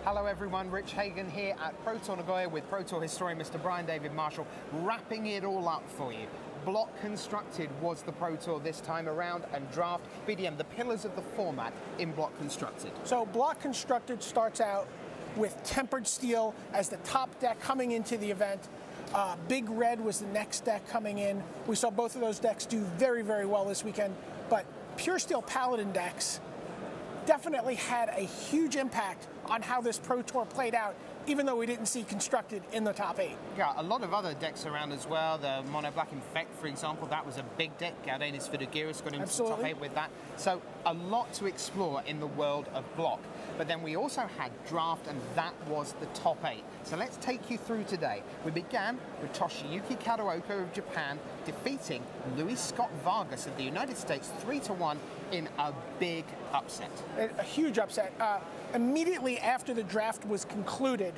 Hello everyone, Rich Hagon here at Pro Tour Nagoya with Pro Tour historian Mr. Brian David-Marshall, wrapping it all up for you. Block constructed was the Pro Tour this time around, and draft, BDM, the pillars of the format in block constructed. So block constructed starts out with tempered steel as the top deck coming into the event. Big Red was the next deck coming in. We saw both of those decks do very, very well this weekend, but pure steel Paladin decks definitely had a huge impact on how this Pro Tour played out, even though we didn't see constructed in the top 8. Yeah, a lot of other decks around as well. The Mono Black Infect, for example, that was a big deck. Galdanis Vidugiris got into the top 8 with that. So a lot to explore in the world of block. But then we also had draft, and that was the top 8. So let's take you through today. We began with Toshiyuki Kataoka of Japan defeating Luis Scott Vargas of the United States 3-1 in a big upset. A huge upset. Immediately after the draft was concluded,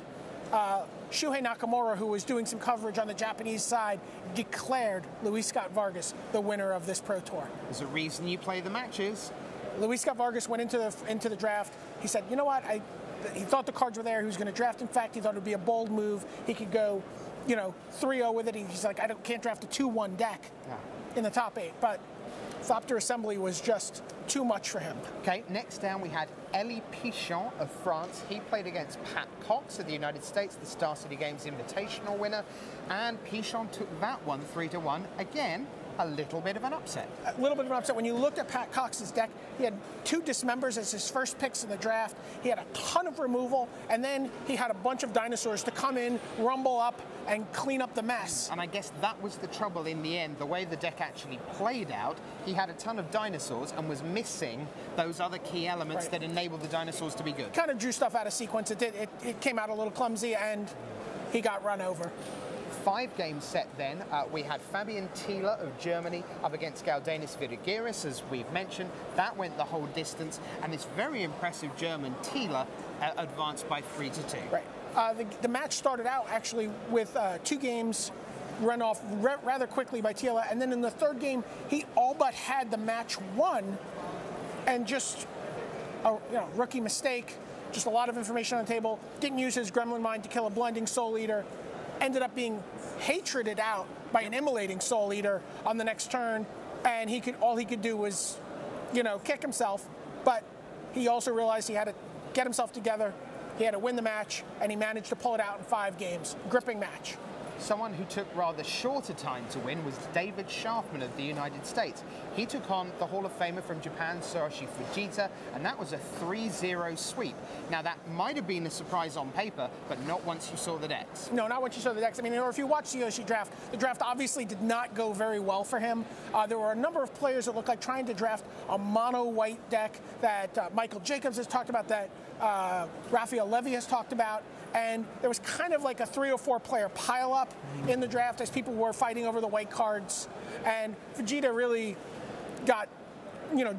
Shuhei Nakamura, who was doing some coverage on the Japanese side, declared Luis Scott Vargas the winner of this Pro Tour. There's a reason you play the matches. Luis Scott Vargas went into the draft. He said, you know what, he thought the cards were there. He was going to draft. In fact, he thought it would be a bold move. He could go, 3-0 with it. He's like, can't draft a 2-1 deck in the top 8. But Thopter Assembly was just too much for him. Okay, next down we had Elie Pichon of France. He played against Pat Cox of the United States, the Star City Games Invitational winner, and Pichon took that one 3-1. Again, a little bit of an upset. A little bit of an upset. When you looked at Pat Cox's deck, he had 2 Dismembers as his first picks in the draft. He had a ton of removal, and then he had a bunch of dinosaurs to come in, rumble up, and clean up the mess. And I guess that was the trouble in the end. The way the deck actually played out, he had a ton of dinosaurs and was missing those other key elements that enabled the dinosaurs to be good. Kind of drew stuff out of sequence. It came out a little clumsy, and he got run over. 5-game set then. We had Fabian Thiele of Germany up against Galdanis Vidugiris, as we've mentioned. That went the whole distance, and this very impressive German Thiele advanced by 3-2. Right. The match started out actually with 2 games run off rather quickly by Thiele, and then in the 3rd game, he all but had the match won, and just a rookie mistake, just a lot of information on the table, didn't use his Gremlin Mind to kill a Blending Soul Eater, ended up being hatreded out by an Immolating Soul Eater on the next turn, and all he could do was, kick himself. But he also realized he had to get himself together, he had to win the match, and he managed to pull it out in 5 games. Gripping match. Someone who took rather shorter time to win was David Sharfman of the United States. He took on the Hall of Famer from Japan, Satoshi Fujita, and that was a 3-0 sweep. Now, that might have been a surprise on paper, but not once you saw the decks. No, not once you saw the decks. I mean, if you watch the Yoshi draft, the draft obviously did not go very well for him. There were a number of players that looked like trying to draft a mono-white deck that Michael Jacobs has talked about, that Raphael Levy has talked about, and there was kind of like a 3 or 4 player pileup in the draft as people were fighting over the white cards, and Fujita really got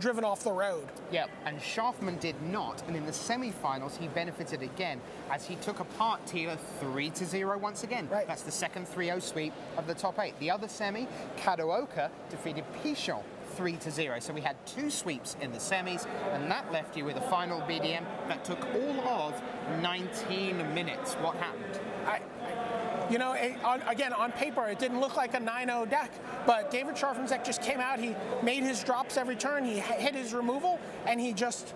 driven off the road. Yeah, and Sharfman did not, and in the semi-finals he benefited again as he took apart Thiele 3-0 once again. Right. That's the second 3-0 sweep of the top 8. The other semi, Kataoka defeated Pichon 3-0. So we had 2 sweeps in the semis, and that left you with a final BDM that took all of 19 minutes. What happened? Again, on paper, it didn't look like a 9-0 deck, but David Sharfman's deck just came out. He made his drops every turn. He hit his removal, and he just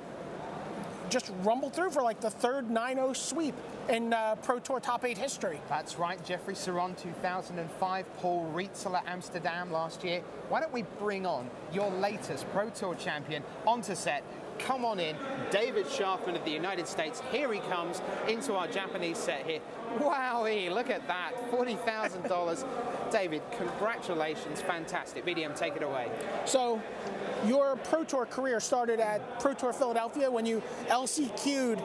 rumbled through for like the 3rd 9-0 sweep in Pro Tour Top 8 history. That's right. Jeffrey Saron 2005, Paul Rietzler Amsterdam last year. Why don't we bring on your latest Pro Tour champion onto set? Come on in, David Sharfman of the United States. Here he comes into our Japanese set here. Wowee, look at that, $40,000. David, congratulations, fantastic. BDM, take it away. So, your Pro Tour career started at Pro Tour Philadelphia when you LCQ'd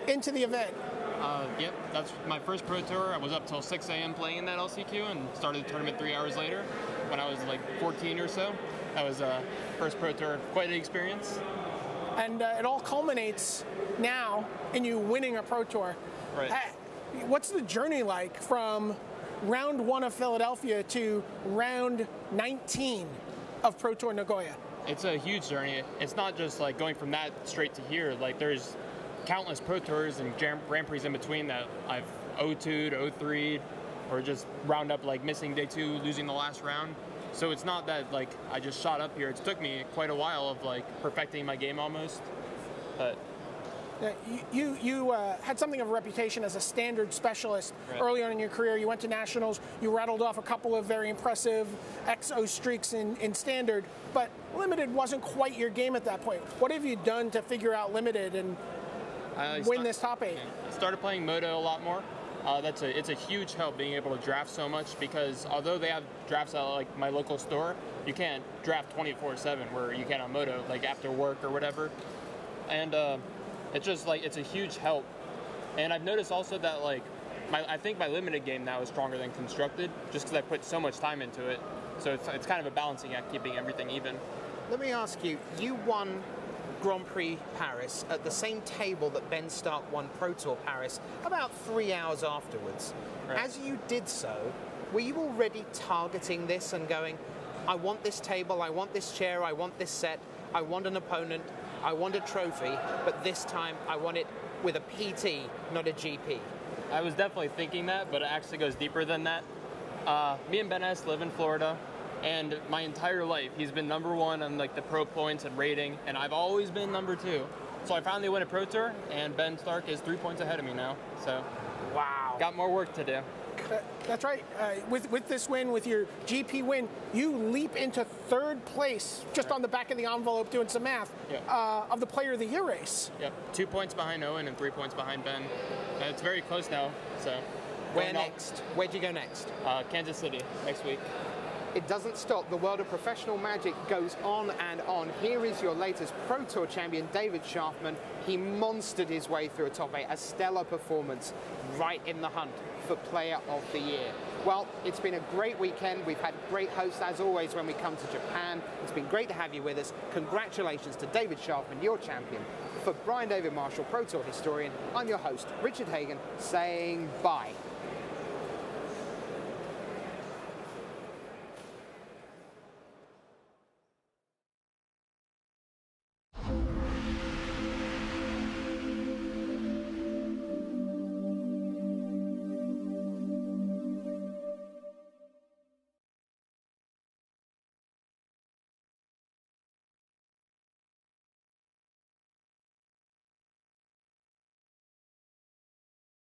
into the event. Yep, that's my first Pro Tour. I was up till 6 a.m. playing in that LCQ and started the tournament 3 hours later when I was like 14 or so. That was first Pro Tour, quite an experience. And it all culminates now in you winning a Pro Tour. Right. What's the journey like from round 1 of Philadelphia to round 19 of Pro Tour Nagoya? It's a huge journey. It's not just like going from that straight to here. Like there's countless Pro Tours and Grand Prix in between that I've 0-2'd, 0-3'd, or just round up like missing day 2, losing the last round. So it's not that like I just shot up here. It took me quite a while of like perfecting my game almost. But you had something of a reputation as a standard specialist early on in your career. You went to nationals. You rattled off a couple of very impressive XO streaks in standard, but limited wasn't quite your game at that point. What have you done to figure out limited and win this top 8? I started playing Moto a lot more. It's a huge help being able to draft so much, because although they have drafts at like my local store, you can't draft 24/7 where you can on Moto, like after work or whatever. And it's just like, it's a huge help. And I've noticed also that like I think my limited game now is stronger than constructed, just because I put so much time into it. So it's kind of a balancing act, keeping everything even. Let me ask you, you won Grand Prix Paris at the same table that Ben Stark won Pro Tour Paris about 3 hours afterwards. Right. As you did so, were you already targeting this and going, I want this table, I want this chair, I want this set, I want an opponent, I want a trophy, but this time I want it with a PT, not a GP? I was definitely thinking that, but it actually goes deeper than that. Me and Ben S live in Florida, and my entire life he's been #1 on like the pro points and rating, and I've always been #2. So I finally win a Pro Tour, and Ben Stark is 3 points ahead of me now. So wow, got more work to do. That's right. With this win, with your GP win, you leap into 3rd place, just on the back of the envelope doing some math, of the Player of the Year race. Yep, 2 points behind Owen and 3 points behind Ben. It's very close now. So where next? Where'd you go next? Kansas City next week. It doesn't stop. The world of professional Magic goes on and on. Here is your latest Pro Tour champion, David Sharfman. He monstered his way through a top 8, a stellar performance, right in the hunt for Player of the Year. Well, it's been a great weekend. We've had great hosts, as always, when we come to Japan. It's been great to have you with us. Congratulations to David Sharfman, your champion. For Brian David-Marshall, Pro Tour historian, I'm your host, Richard Hagan, saying bye.